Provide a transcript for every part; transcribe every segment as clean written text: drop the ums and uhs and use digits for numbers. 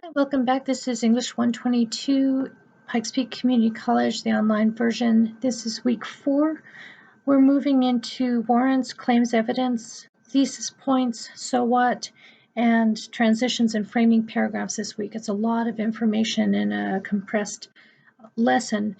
Hi, welcome back. This is English 122, Pikes Peak Community College, the online version. This is week 4. We're moving into warrants, claims evidence, thesis points, so what, and transitions and framing paragraphs this week. It's a lot of information in a compressed lesson.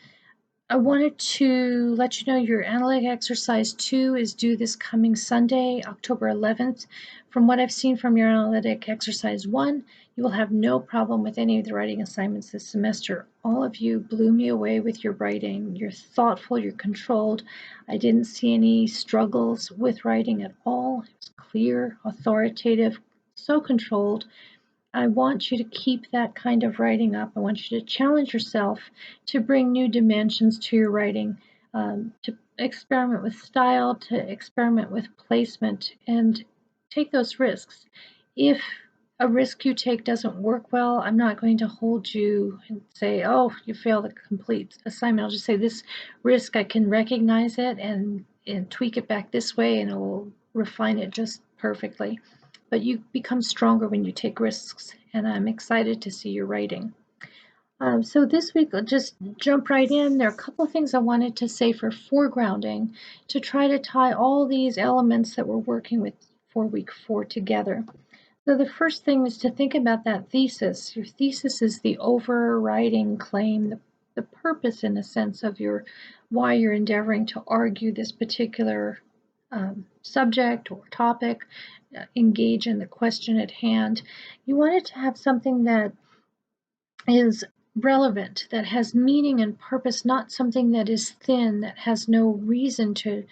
I wanted to let you know your analytic exercise 2 is due this coming Sunday, October 11th. From what I've seen from your analytic exercise 1, you will have no problem with any of the writing assignments this semester. All of you blew me away with your writing. You're thoughtful, you're controlled. I didn't see any struggles with writing at all. It was clear, authoritative, so controlled. I want you to keep that kind of writing up. I want you to challenge yourself to bring new dimensions to your writing, to experiment with style, to experiment with placement, and take those risks. If a risk you take doesn't work well, I'm not going to hold you and say, oh, you failed a complete assignment. I'll just say this risk, I can recognize it and tweak it back this way, and it will refine it just perfectly. But you become stronger when you take risks, and I'm excited to see your writing. So this week, I'll just jump right in. There are a couple of things I wanted to say for foregrounding to try to tie all these elements that we're working with for week 4 together. So the first thing is to think about that thesis. Your thesis is the overriding claim, the purpose, in a sense, of your why you're endeavoring to argue this particular subject or topic, engage in the question at hand. You want it to have something that is relevant, that has meaning and purpose, not something that is thin, that has no reason to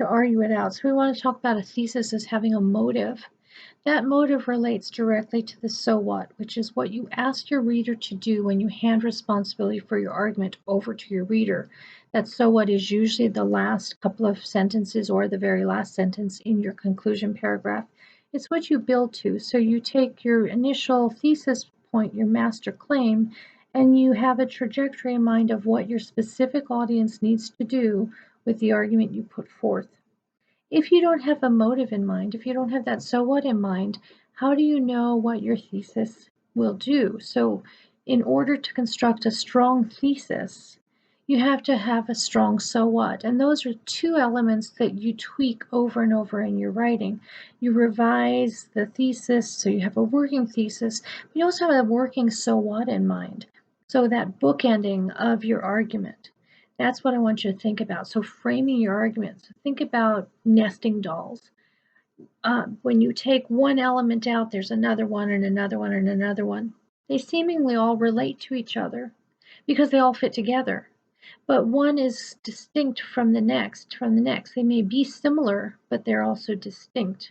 argue it out. So we want to talk about a thesis as having a motive. That motive relates directly to the so what, which is what you ask your reader to do when you hand responsibility for your argument over to your reader. That so what is usually the last couple of sentences or the very last sentence in your conclusion paragraph. It's what you build to. So you take your initial thesis point, your master claim, and you have a trajectory in mind of what your specific audience needs to do with the argument you put forth. If you don't have a motive in mind, if you don't have that so what in mind, how do you know what your thesis will do? So in order to construct a strong thesis, you have to have a strong so what. And those are two elements that you tweak over and over in your writing. You revise the thesis, so you have a working thesis, but you also have a working so what in mind. So that bookending of your argument. That's what I want you to think about. So framing your arguments. Think about nesting dolls. When you take one element out, there's another one and another one and another one. They seemingly all relate to each other because they all fit together. But one is distinct from the next, They may be similar, but they're also distinct.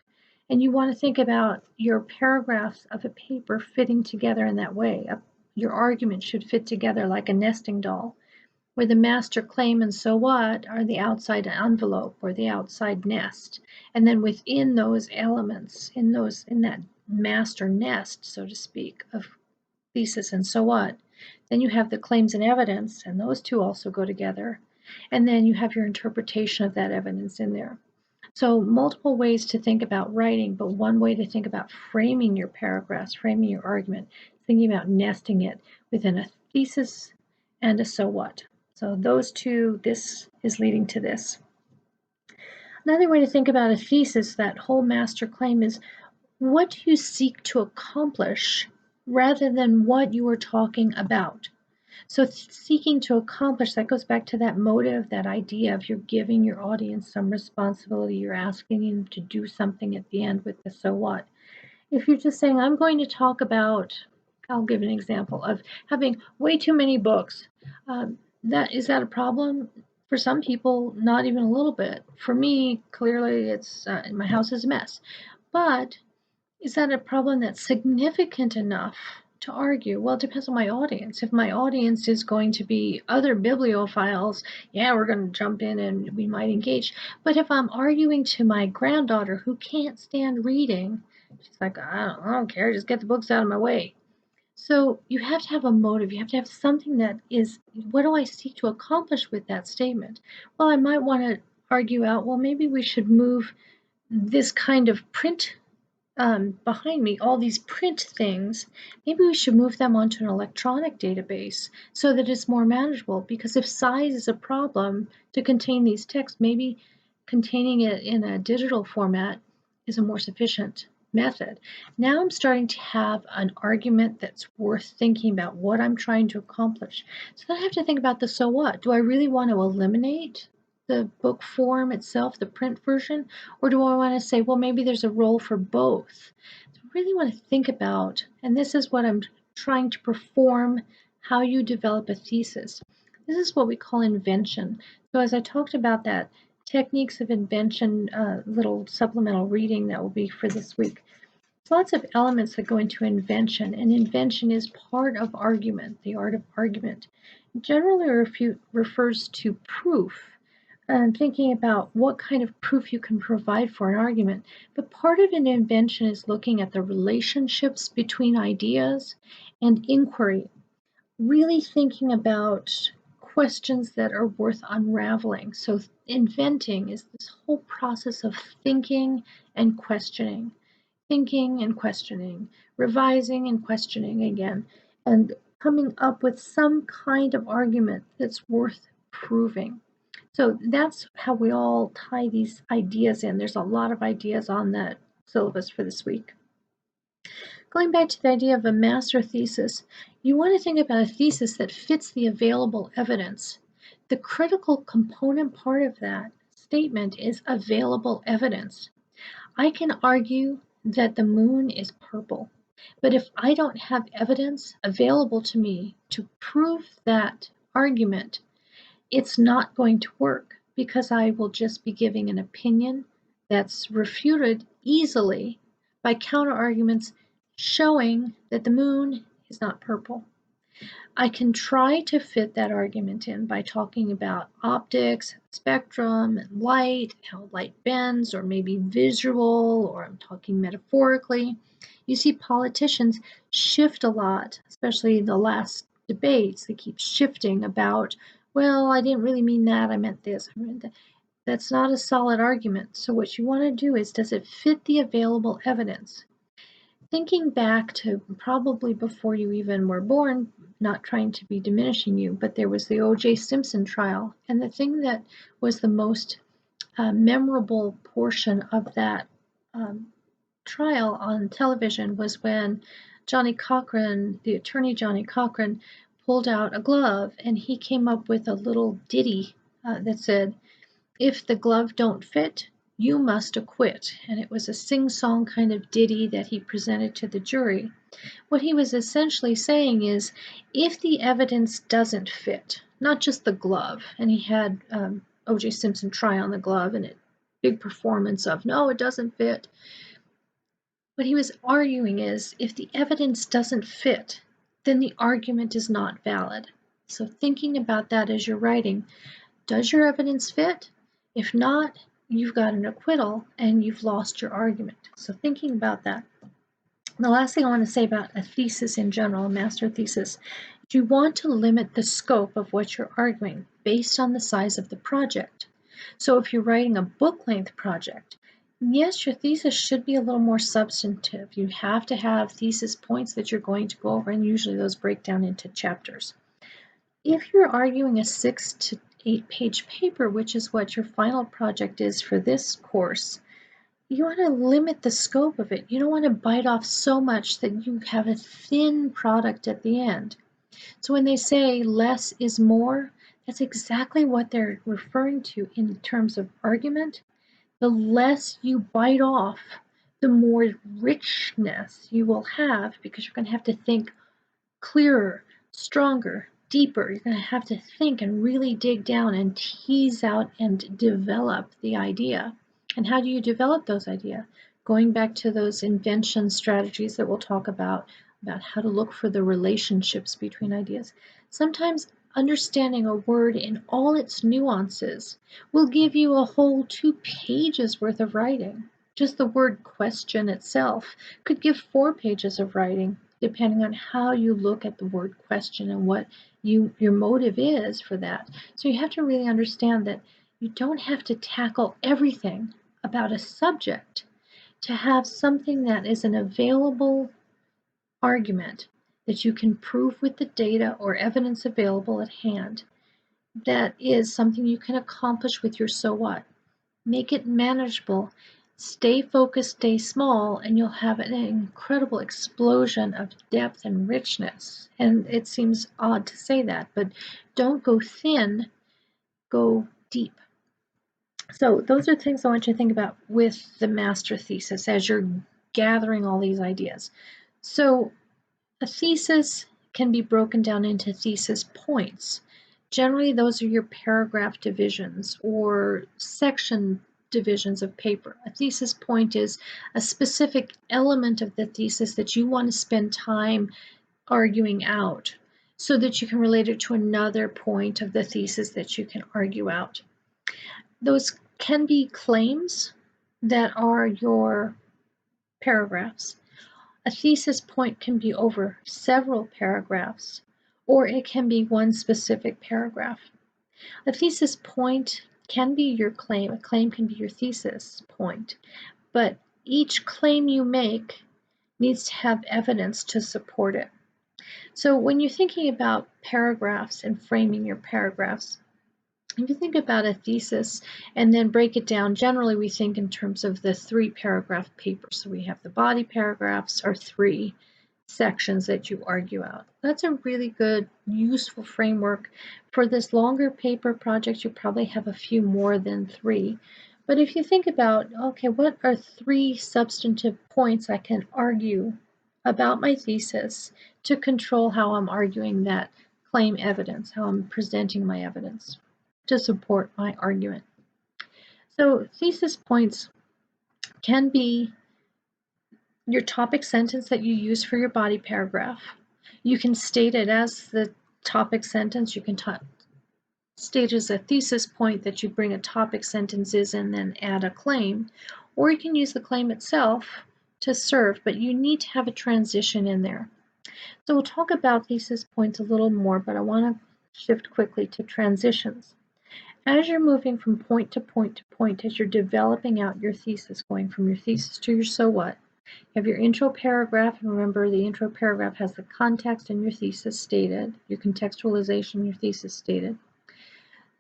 And you want to think about your paragraphs of a paper fitting together in that way. Your argument should fit together like a nesting doll, where the master claim and so what are the outside envelope or the outside nest. And then within those elements, in that master nest, so to speak, of thesis and so what, then you have the claims and evidence, and those two also go together. And then you have your interpretation of that evidence in there. So multiple ways to think about writing, but one way to think about framing your paragraphs, framing your argument, thinking about nesting it within a thesis and a so what. So those two, this is leading to this. Another way to think about a thesis, that whole master claim, is what do you seek to accomplish rather than what you are talking about. So seeking to accomplish, that goes back to that motive, that idea of you're giving your audience some responsibility, you're asking them to do something at the end with the so what. If you're just saying, I'm going to talk about, I'll give an example of having way too many books. Is that a problem? For some people, not even a little bit. For me, clearly, it's my house is a mess. But is that a problem that's significant enough to argue? Well, it depends on my audience. If my audience is going to be other bibliophiles, yeah, we're going to jump in and we might engage. But if I'm arguing to my granddaughter who can't stand reading, she's like, I don't care, just get the books out of my way. So you have to have a motive. You have to have something that is, what do I seek to accomplish with that statement? Well, I might want to argue out, well, maybe we should move this kind of print behind me, all these print things, maybe we should move them onto an electronic database so that it's more manageable. Because if size is a problem to contain these texts, maybe containing it in a digital format is a more sufficient method. Now I'm starting to have an argument that's worth thinking about what I'm trying to accomplish. So then I have to think about the so what. Do I really want to eliminate the book form itself, the print version, or do I want to say, well, maybe there's a role for both? So I really want to think about, and this is what I'm trying to perform, how you develop a thesis. This is what we call invention. So as I talked about that, techniques of invention, little supplemental reading that will be for this week. There's lots of elements that go into invention, and invention is part of argument, the art of argument. It generally refers to proof and thinking about what kind of proof you can provide for an argument. But part of an invention is looking at the relationships between ideas and inquiry, really thinking about questions that are worth unraveling. So inventing is this whole process of thinking and questioning, revising and questioning again, and coming up with some kind of argument that's worth proving. So that's how we all tie these ideas in. There's a lot of ideas on that syllabus for this week. Going back to the idea of a master thesis, you want to think about a thesis that fits the available evidence. The critical component part of that statement is available evidence. I can argue that the moon is purple, but if I don't have evidence available to me to prove that argument, it's not going to work because I will just be giving an opinion that's refuted easily by counter arguments showing that the moon is not purple. I can try to fit that argument in by talking about optics, spectrum, and light, how light bends, or maybe visual, or I'm talking metaphorically. You see politicians shift a lot, especially in the last debates. They keep shifting about, well, I didn't really mean that, I meant this, I meant that. That's not a solid argument. So what you want to do is, does it fit the available evidence? Thinking back to probably before you even were born, not trying to be diminishing you, but there was the O.J. Simpson trial, and the thing that was the most memorable portion of that trial on television was when Johnny Cochran, the attorney Johnny Cochran, pulled out a glove and he came up with a little ditty that said, "If the glove don't fit, you must acquit." And it was a sing-song kind of ditty that he presented to the jury. What he was essentially saying is, if the evidence doesn't fit, not just the glove, and he had O.J. Simpson try on the glove and a big performance of, no, it doesn't fit. What he was arguing is, if the evidence doesn't fit, then the argument is not valid. So thinking about that as you're writing, does your evidence fit? If not, you've got an acquittal and you've lost your argument. So thinking about that. The last thing I want to say about a thesis in general, a master thesis, is you want to limit the scope of what you're arguing based on the size of the project. So if you're writing a book-length project, yes, your thesis should be a little more substantive. You have to have thesis points that you're going to go over, and usually those break down into chapters. If you're arguing a 6 to 8 page paper, which is what your final project is for this course, you want to limit the scope of it. You don't want to bite off so much that you have a thin product at the end. So when they say less is more, that's exactly what they're referring to in terms of argument. The less you bite off, the more richness you will have, because you're going to have to think clearer, stronger, deeper. You're going to have to think and really dig down and tease out and develop the idea. And how do you develop those ideas? Going back to those invention strategies that we'll talk about how to look for the relationships between ideas. Sometimes understanding a word in all its nuances will give you a whole 2 pages worth of writing. Just the word question itself could give 4 pages of writing, depending on how you look at the word question and what your motive is for that. So you have to really understand that you don't have to tackle everything about a subject. to have something that is an available argument that you can prove with the data or evidence available at hand. That is something you can accomplish with your so what. Make it manageable. Stay focused, stay small, and you'll have an incredible explosion of depth and richness. And it seems odd to say that, but don't go thin, go deep. So those are things I want you to think about with the master thesis as you're gathering all these ideas. So a thesis can be broken down into thesis points. Generally, those are your paragraph divisions or section divisions of paper. A thesis point is a specific element of the thesis that you want to spend time arguing out so that you can relate it to another point of the thesis that you can argue out. Those can be claims that are your paragraphs. A thesis point can be over several paragraphs, or it can be one specific paragraph. A thesis point can be your claim. A claim can be your thesis point, but each claim you make needs to have evidence to support it. So when you're thinking about paragraphs and framing your paragraphs, if you think about a thesis and then break it down, generally we think in terms of the 3-paragraph paper. So we have the body paragraphs are 3 sections that you argue out. That's a really good, useful framework. For this longer paper project, you probably have a few more than 3. But if you think about, okay, what are 3 substantive points I can argue about my thesis to control how I'm arguing that claim evidence, how I'm presenting my evidence to support my argument. So thesis points can be your topic sentence that you use for your body paragraph. You can state it as the topic sentence. You can state as a thesis point that you bring a topic sentences and then add a claim, or you can use the claim itself to serve, but you need to have a transition in there. So we'll talk about thesis points a little more, but I want to shift quickly to transitions. As you're moving from point to point to point, as you're developing out your thesis, going from your thesis to your so what, you have your intro paragraph, and remember the intro paragraph has the context and your thesis stated, your contextualization, your thesis stated.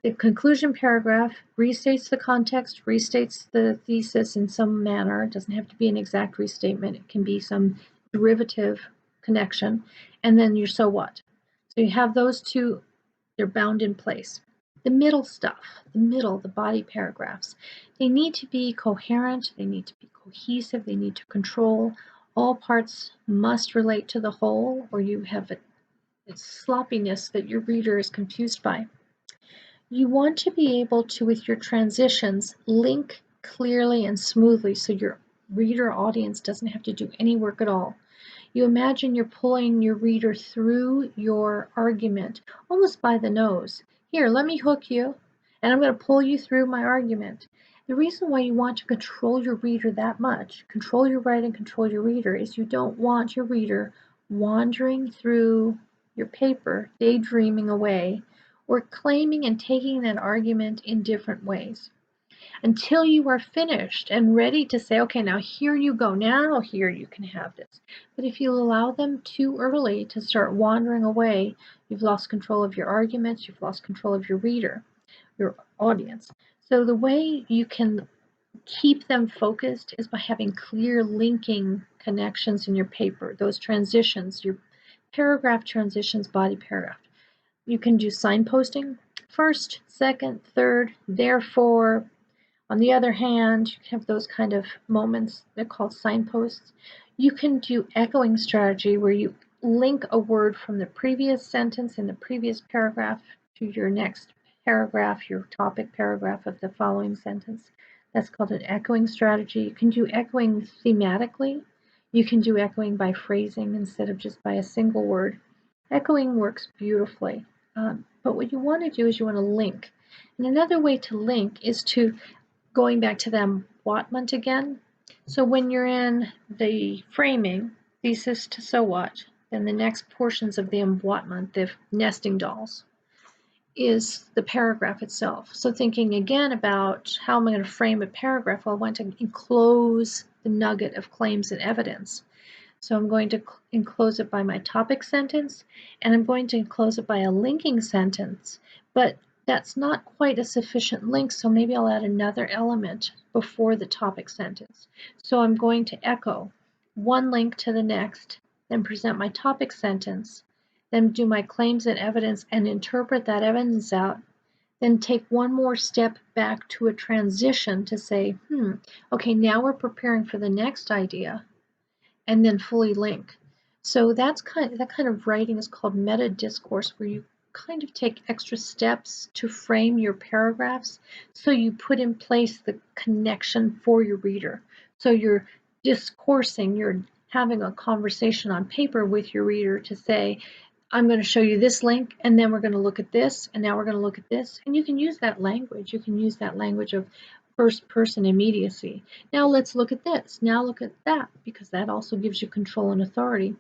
The conclusion paragraph restates the context, restates the thesis in some manner. It doesn't have to be an exact restatement. It can be some derivative connection. And then your so what. So you have those two, they're bound in place. The middle stuff, the body paragraphs, they need to be coherent, they need to be cohesive, they need to control. All parts must relate to the whole, or you have a sloppiness that your reader is confused by. You want to be able to, with your transitions, link clearly and smoothly so your reader audience doesn't have to do any work at all. You imagine you're pulling your reader through your argument, almost by the nose. Here, let me hook you, and I'm going to pull you through my argument. The reason why you want to control your reader that much, control your writing, control your reader, is you don't want your reader wandering through your paper, daydreaming away, or claiming and taking that argument in different ways until you are finished and ready to say, okay, now here you go, now here you can have this. But if you allow them too early to start wandering away, you've lost control of your arguments, you've lost control of your reader, your audience. So the way you can keep them focused is by having clear linking connections in your paper, those transitions, your paragraph transitions, body paragraph. You can do signposting, first, second, third, therefore. On the other hand, you can have those kind of moments, they're called signposts. You can do echoing strategy where you link a word from the previous sentence in the previous paragraph to your next paragraph, your topic paragraph of the following sentence. That's called an echoing strategy. You can do echoing thematically. You can do echoing by phrasing instead of just by a single word. Echoing works beautifully. But what you want to do is you want to link. And another way to link is to going back to the embodiment again. So when you're in the framing, thesis to so what, then the next portions of the embodiment, the nesting dolls. is the paragraph itself. So thinking again about how am I going to frame a paragraph, well, I want to enclose the nugget of claims and evidence. So I'm going to enclose it by my topic sentence, and I'm going to enclose it by a linking sentence, but that's not quite a sufficient link, so maybe I'll add another element before the topic sentence. So I'm going to echo one link to the next, then present my topic sentence, then do my claims and evidence and interpret that evidence out, then take one more step back to a transition to say, okay, now we're preparing for the next idea, and then fully link. So that kind of writing is called meta discourse, where you kind of take extra steps to frame your paragraphs, so you put in place the connection for your reader. So you're discoursing, you're having a conversation on paper with your reader to say, I'm going to show you this link, and then we're going to look at this, and now we're going to look at this. And you can use that language. You can use that language of first person immediacy. Now let's look at this. Now look at that, because that also gives you control and authority.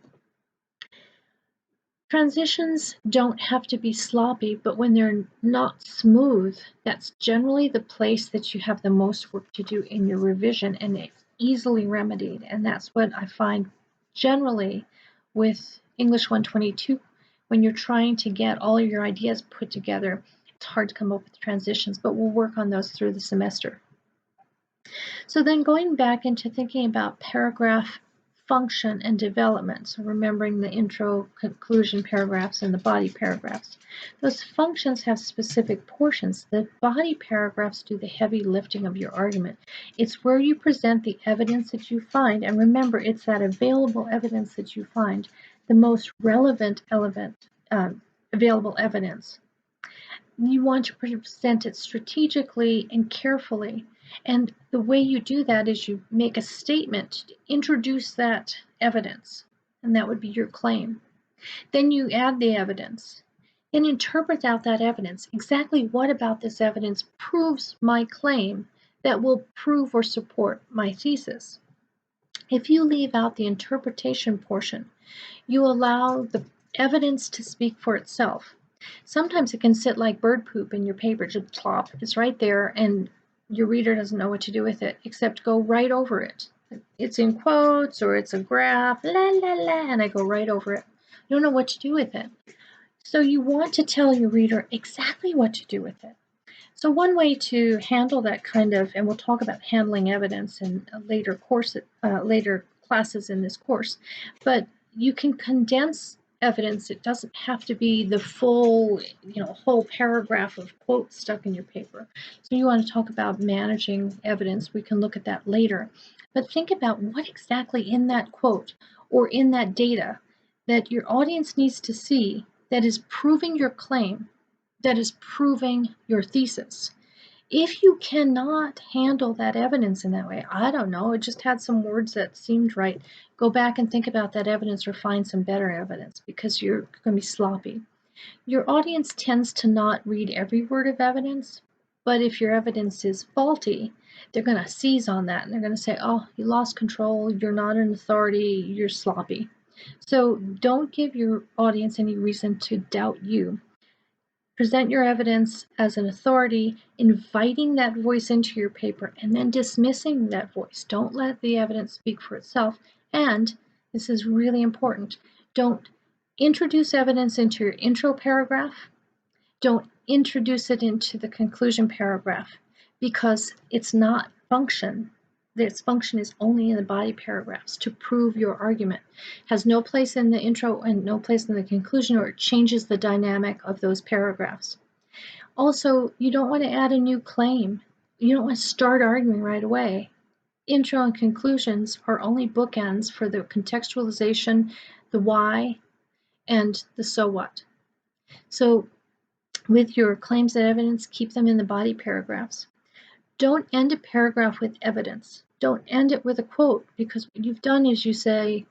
Transitions don't have to be sloppy, but when they're not smooth, that's generally the place that you have the most work to do in your revision, and it's easily remedied. And that's what I find generally with English 122. When you're trying to get all of your ideas put together, it's hard to come up with transitions, but we'll work on those through the semester. So then going back into thinking about paragraph function and development, so remembering the intro, conclusion paragraphs, and the body paragraphs. Those functions have specific portions. The body paragraphs do the heavy lifting of your argument. It's where you present the evidence that you find, and remember, it's that available evidence that you find, the most relevant available evidence. You want to present it strategically and carefully. And the way you do that is you make a statement to introduce that evidence, and that would be your claim. Then you add the evidence and interpret out that evidence. Exactly what about this evidence proves my claim that will prove or support my thesis? If you leave out the interpretation portion, you allow the evidence to speak for itself. Sometimes it can sit like bird poop in your paper, just plop. It's right there, and your reader doesn't know what to do with it except go right over it. It's in quotes or it's a graph, la la la, and I go right over it. You don't know what to do with it. So you want to tell your reader exactly what to do with it. So one way to handle that kind of, and we'll talk about handling evidence in later classes in this course, but you can condense evidence. It doesn't have to be the full, whole paragraph of quotes stuck in your paper. So you want to talk about managing evidence. We can look at that later. But think about what exactly in that quote or in that data that your audience needs to see that is proving your claim, that is proving your thesis. If you cannot handle that evidence in that way, I don't know, it just had some words that seemed right, go back and think about that evidence or find some better evidence, because you're going to be sloppy. Your audience tends to not read every word of evidence, but if your evidence is faulty, they're going to seize on that and they're going to say, oh, you lost control, you're not an authority, you're sloppy. So don't give your audience any reason to doubt you. Present your evidence as an authority, inviting that voice into your paper, and then dismissing that voice. Don't let the evidence speak for itself. And this is really important. Don't introduce evidence into your intro paragraph. Don't introduce it into the conclusion paragraph, because it's not function. Its function is only in the body paragraphs to prove your argument. It has no place in the intro and no place in the conclusion, or it changes the dynamic of those paragraphs. Also, you don't want to add a new claim. You don't want to start arguing right away. Intro and conclusions are only bookends for the contextualization, the why, and the so what. So with your claims and evidence, keep them in the body paragraphs. Don't end a paragraph with evidence. Don't end it with a quote, because what you've done is you say,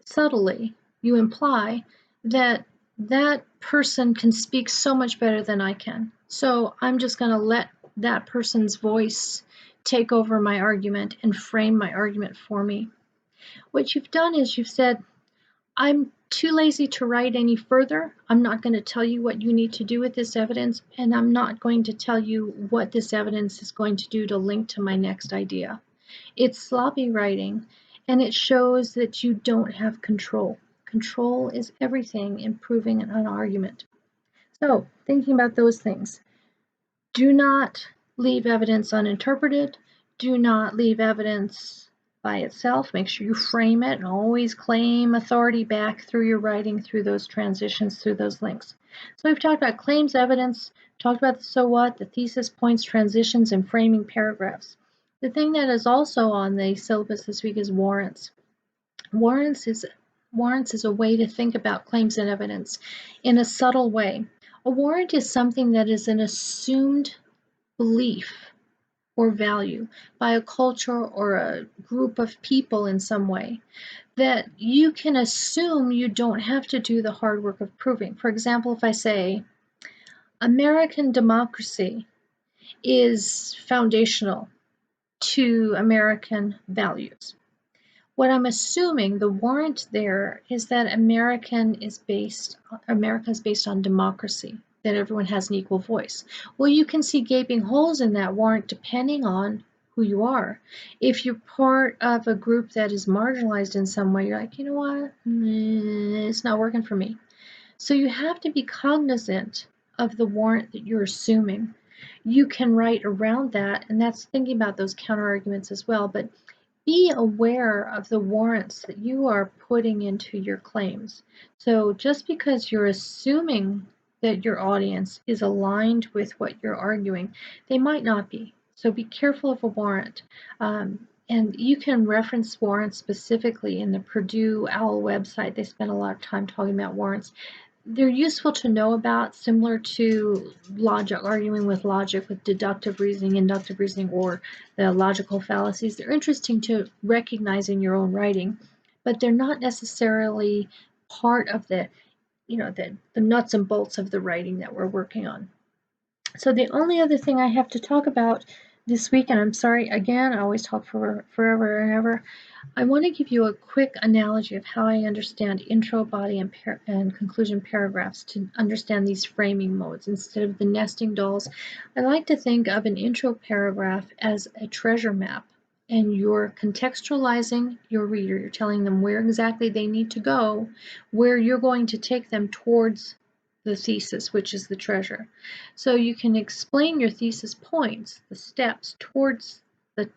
subtly, you imply that that person can speak so much better than I can. So I'm just going to let that person's voice take over my argument and frame my argument for me. What you've done is you've said, I'm too lazy to write any further. I'm not going to tell you what you need to do with this evidence, and I'm not going to tell you what this evidence is going to do to link to my next idea. It's sloppy writing, and it shows that you don't have control. Control is everything in proving an argument. So, thinking about those things, do not leave evidence uninterpreted. Do not leave evidence by itself. Make sure you frame it and always claim authority back through your writing, through those transitions, through those links. So we've talked about claims, evidence, talked about the so what, the thesis, points, transitions, and framing paragraphs. The thing that is also on the syllabus this week is warrants. Warrants is a way to think about claims and evidence in a subtle way. A warrant is something that is an assumed belief or value by a culture or a group of people in some way that you can assume you don't have to do the hard work of proving. For example, if I say American democracy is foundational to American values, what I'm assuming, the warrant there, is that America is based on democracy, that everyone has an equal voice. Well, you can see gaping holes in that warrant depending on who you are. If you're part of a group that is marginalized in some way, you're like, you know what, it's not working for me. So you have to be cognizant of the warrant that you're assuming. You can write around that, and that's thinking about those counter arguments as well, but be aware of the warrants that you are putting into your claims. So just because you're assuming that your audience is aligned with what you're arguing, they might not be. So be careful of a warrant. And you can reference warrants specifically in the Purdue OWL website. They spend a lot of time talking about warrants. They're useful to know about, similar to logic, arguing with logic, with deductive reasoning, inductive reasoning, or the logical fallacies. They're interesting to recognize in your own writing, but they're not necessarily part of the nuts and bolts of the writing that we're working on. So the only other thing I have to talk about this week, and I'm sorry again, I always talk for forever and ever, I want to give you a quick analogy of how I understand intro, body, and conclusion paragraphs to understand these framing modes. Instead of the nesting dolls, I like to think of an intro paragraph as a treasure map, and you're contextualizing your reader. You're telling them where exactly they need to go, where you're going to take them towards the thesis, which is the treasure. So you can explain your thesis points, the steps towards the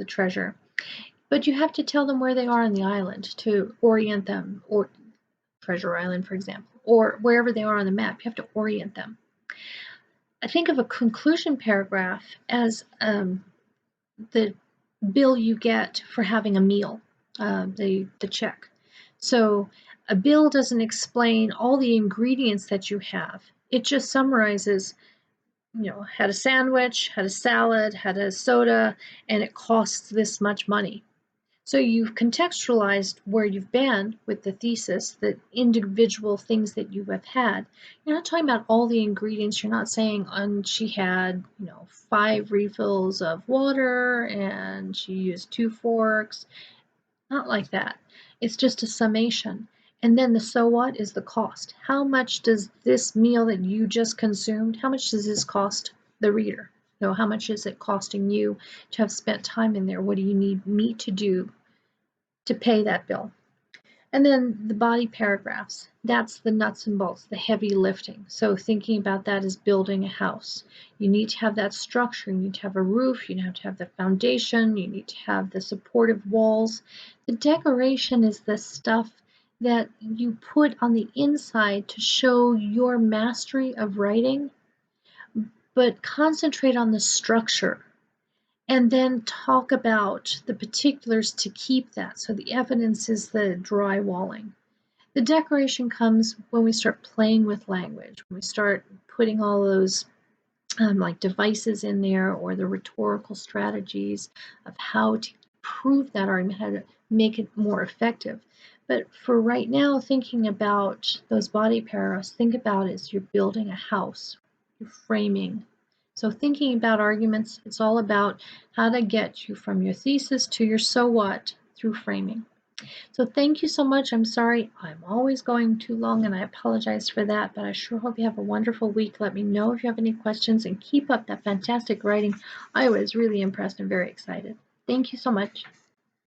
treasure, but you have to tell them where they are on the island to orient them, or Treasure Island, for example, or wherever they are on the map. You have to orient them. I think of a conclusion paragraph as the bill you get for having a meal, the check. So a bill doesn't explain all the ingredients that you have. It just summarizes, had a sandwich, had a salad, had a soda, and it costs this much money. So you've contextualized where you've been with the thesis, the individual things that you have had. You're not talking about all the ingredients. You're not saying, she had, 5 refills of water and she used 2 forks. Not like that. It's just a summation. And then the so what is the cost. How much does this meal that you just consumed, how much does this cost the reader? How much is it costing you to have spent time in there? What do you need me to do to pay that bill? And then the body paragraphs, that's the nuts and bolts, the heavy lifting. So thinking about that as building a house. You need to have that structure, you need to have a roof, you have to have the foundation, you need to have the supportive walls. The decoration is the stuff that you put on the inside to show your mastery of writing, but concentrate on the structure. And then talk about the particulars to keep that. So the evidence is the drywalling. The decoration comes when we start playing with language, when we start putting all those like devices in there, or the rhetorical strategies of how to prove that argument, how to make it more effective. But for right now, thinking about those body paragraphs, think about it as you're building a house, you're framing. So thinking about arguments, it's all about how to get you from your thesis to your so what through framing. So thank you so much. I'm sorry I'm always going too long and I apologize for that, but I sure hope you have a wonderful week. Let me know if you have any questions and keep up that fantastic writing. I was really impressed and very excited. Thank you so much.